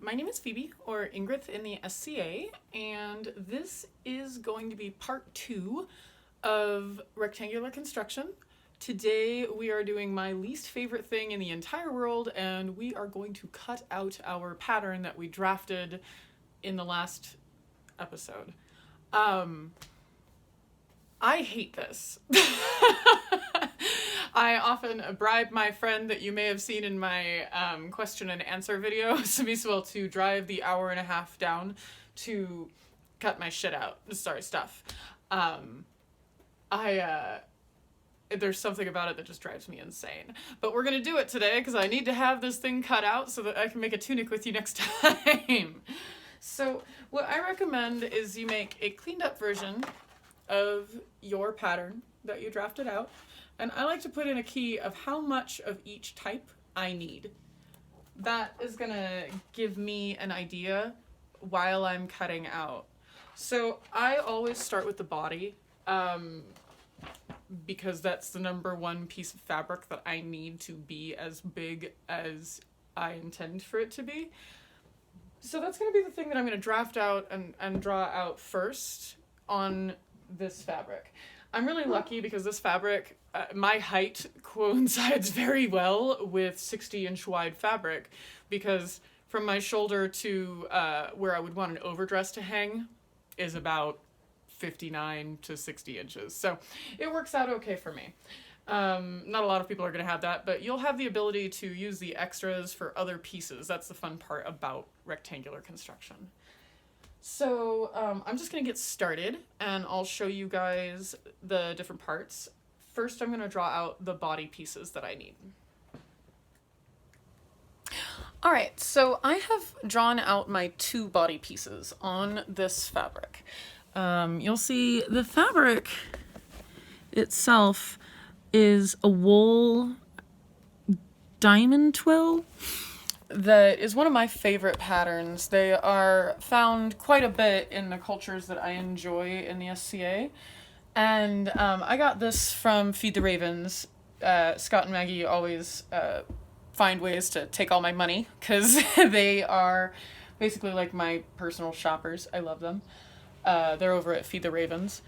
My name is Phoebe, or Ingrid in the SCA, and this is going to be part 2 of rectangular construction. Today we are doing my least favorite thing in the entire world, and we are going to cut out our pattern that we drafted in the last episode. I hate this. I often bribe my friend that you may have seen in my question and answer video, Sabiswell, to drive the hour and a half down to cut my shit out. Sorry, stuff. There's something about it that just drives me insane. But we're gonna do it today because I need to have this thing cut out so that I can make a tunic with you next time. So what I recommend is you make a cleaned up version of your pattern that you drafted out. And I like to put in a key of how much of each type I need. That is gonna give me an idea while I'm cutting out. So I always start with the body, because that's the number one piece of fabric that I need to be as big as I intend for it to be. So that's gonna be the thing that I'm gonna draft out and draw out first on this fabric. I'm really lucky because this fabric, my height coincides very well with 60-inch wide fabric, because from my shoulder to where I would want an overdress to hang is about 59 to 60 inches. So it works out okay for me. Not a lot of people are going to have that, but you'll have the ability to use the extras for other pieces. That's the fun part about rectangular construction. So I'm just going to get started, and I'll show you guys the different parts. First, I'm going to draw out the body pieces that I need. All right, so I have drawn out my 2 body pieces on this fabric. You'll see the fabric itself is a wool diamond twill that is one of my favorite patterns. They are found quite a bit in the cultures that I enjoy in the SCA. And I got this from Feed the Ravens. Scott and Maggie always find ways to take all my money because they are basically like my personal shoppers. I love them. They're over at Feed the Ravens.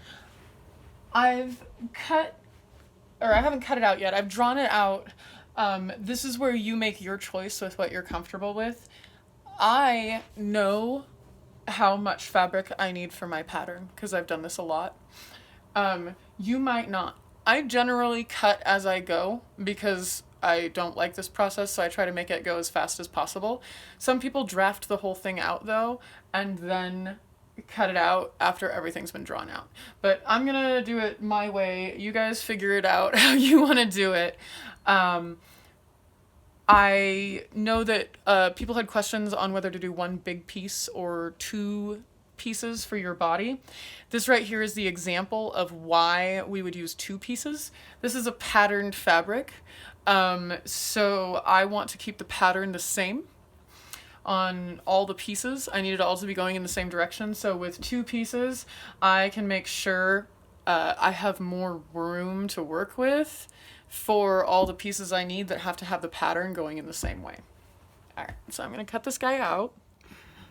I haven't cut it out yet. I've drawn it out. This is where you make your choice with what you're comfortable with. I know how much fabric I need for my pattern because I've done this a lot. You might not. I generally cut as I go because I don't like this process, so I try to make it go as fast as possible. Some people draft the whole thing out though, and then cut it out after everything's been drawn out. But I'm gonna do it my way. You guys figure it out how you want to do it. I know that people had questions on whether to do 1 big piece or 2 pieces for your body. This right here is the example of why we would use 2 pieces. This is a patterned fabric, so I want to keep the pattern the same on all the pieces. I need it all to be going in the same direction. So with 2 pieces, I can make sure I have more room to work with for all the pieces I need that have to have the pattern going in the same way. All right, so I'm going to cut this guy out.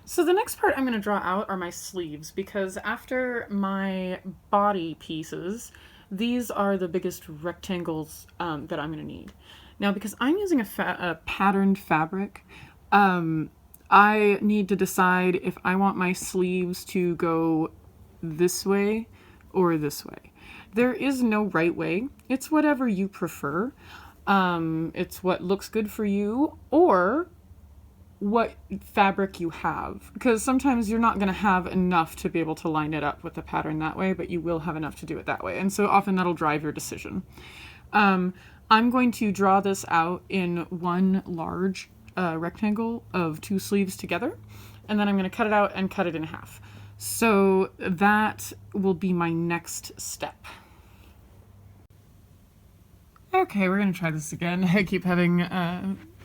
So the next part I'm going to draw out are my sleeves, because after my body pieces, these are the biggest rectangles that I'm going to need. Now, because I'm using a patterned fabric, I need to decide if I want my sleeves to go this way or this way. There is no right way. It's whatever you prefer. It's what looks good for you or what fabric you have. Because sometimes you're not going to have enough to be able to line it up with the pattern that way, but you will have enough to do it that way. And so often that'll drive your decision. I'm going to draw this out in one large rectangle of 2 sleeves together, and then I'm going to cut it out and cut it in half. So that will be my next step. Okay, we're going to try this again. I keep having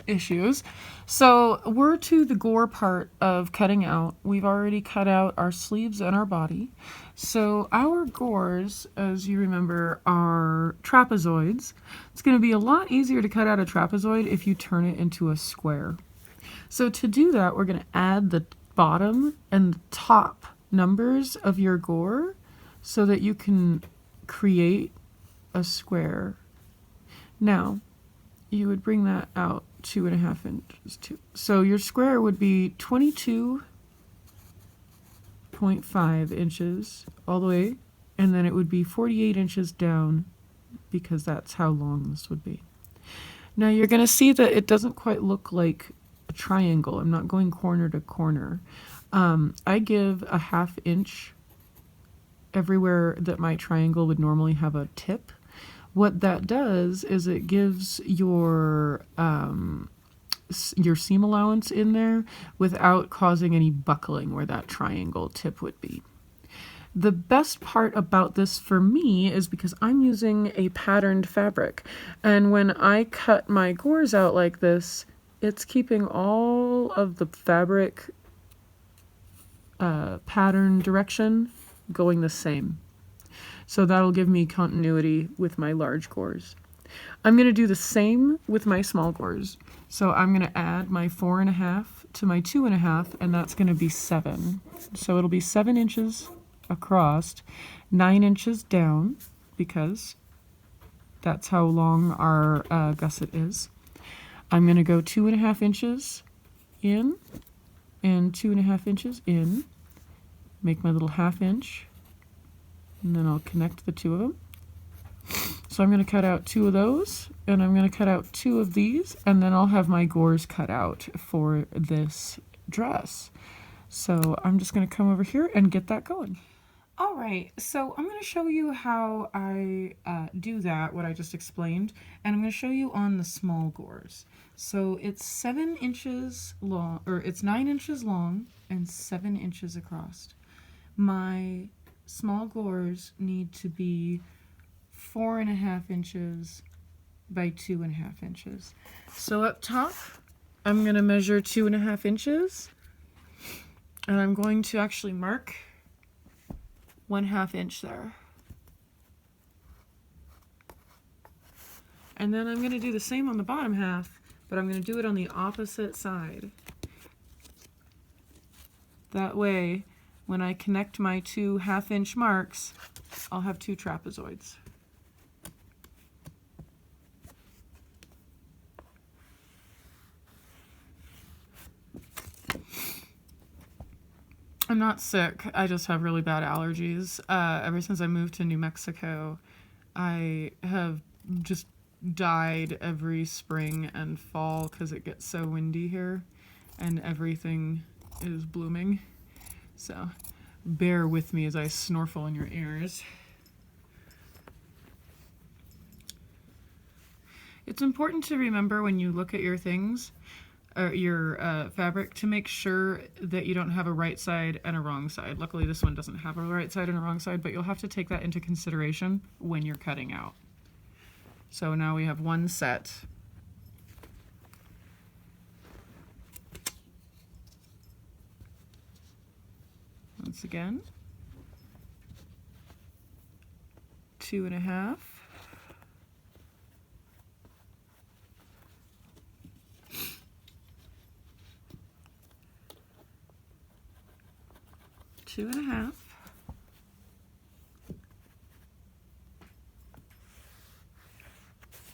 issues. So we're to the gore part of cutting out. We've already cut out our sleeves and our body. So our gores, as you remember, are trapezoids. It's going to be a lot easier to cut out a trapezoid if you turn it into a square. So to do that, we're going to add the bottom and the top numbers of your gore so that you can create a square. Now, you would bring that out 2.5 inches too. So your square would be 22.5 inches all the way, and then it would be 48 inches down because that's how long this would be. Now you're going to see that it doesn't quite look like a triangle. I'm not going corner to corner. I give a 1/2 inch everywhere that my triangle would normally have a tip. What that does is it gives your seam allowance in there without causing any buckling where that triangle tip would be. The best part about this for me is because I'm using a patterned fabric, and when I cut my gores out like this, it's keeping all of the fabric pattern direction going the same. So that'll give me continuity with my large gores. I'm going to do the same with my small gores. So I'm going to add my 4.5 to my 2.5, and that's going to be 7. So it'll be 7 inches across, 9 inches down, because that's how long our gusset is. I'm going to go 2.5 inches in and 2.5 inches in, make my little 1/2 inch, and then I'll connect the two of them. So I'm going to cut out 2 of those, and I'm going to cut out 2 of these, and then I'll have my gores cut out for this dress. So I'm just going to come over here and get that going. All right, so I'm going to show you how I do that, what I just explained, and I'm going to show you on the small gores. So it's 7 inches long, or it's 9 inches long and 7 inches across. My small gores need to be 4.5 inches by 2.5 inches. So up top, I'm going to measure 2.5 inches, and I'm going to actually mark 1/2 inch there. And then I'm going to do the same on the bottom half, but I'm going to do it on the opposite side. That way, when I connect my 2 1/2 inch marks, I'll have 2 trapezoids. I'm not sick, I just have really bad allergies. Ever since I moved to New Mexico, I have just died every spring and fall because it gets so windy here and everything is blooming. So bear with me as I snorkel in your ears. It's important to remember when you look at your things, or your fabric, to make sure that you don't have a right side and a wrong side. Luckily this one doesn't have a right side and a wrong side, but you'll have to take that into consideration when you're cutting out. So now we have one set. Once again, 2.5. 2.5.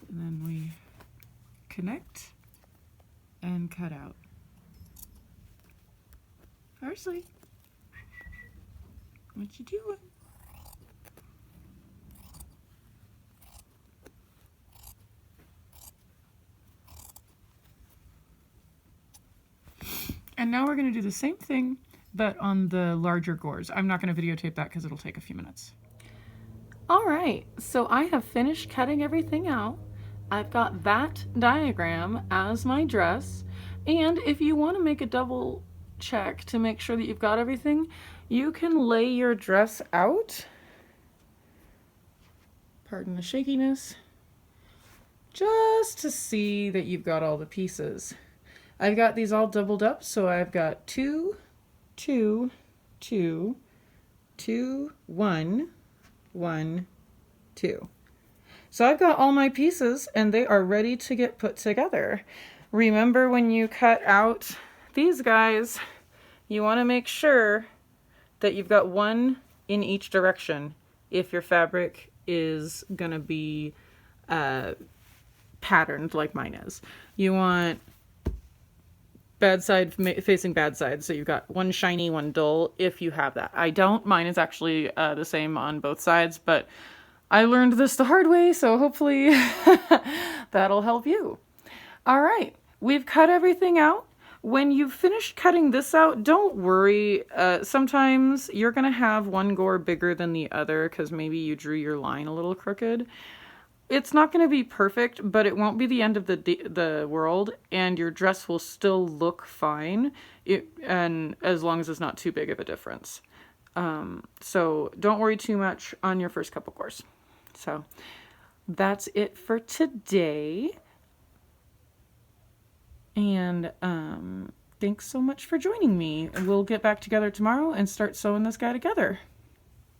And then we connect and cut out. Parsley, what you doing? And now we're going to do the same thing, but on the larger gores. I'm not going to videotape that because it'll take a few minutes. All right, so I have finished cutting everything out. I've got that diagram as my dress, and if you want to make a double check to make sure that you've got everything, you can lay your dress out, pardon the shakiness, just to see that you've got all the pieces. I've got these all doubled up, so I've got 2, 2, 2, 2, 1, 1, 2. So I've got all my pieces and they are ready to get put together. Remember, when you cut out these guys, you want to make sure that you've got one in each direction if your fabric is gonna be patterned like mine is. You want bad side facing bad side, so you've got one shiny, one dull, if you have that. I don't. Mine is actually the same on both sides, but I learned this the hard way, so hopefully that'll help you. All right, we've cut everything out. When you've finished cutting this out, don't worry. Sometimes you're going to have one gore bigger than the other because maybe you drew your line a little crooked. It's not going to be perfect, but it won't be the end of the world, and your dress will still look fine, and as long as it's not too big of a difference. So don't worry too much on your first couple gores. So that's it for today. And thanks so much for joining me. We'll get back together tomorrow and start sewing this guy together.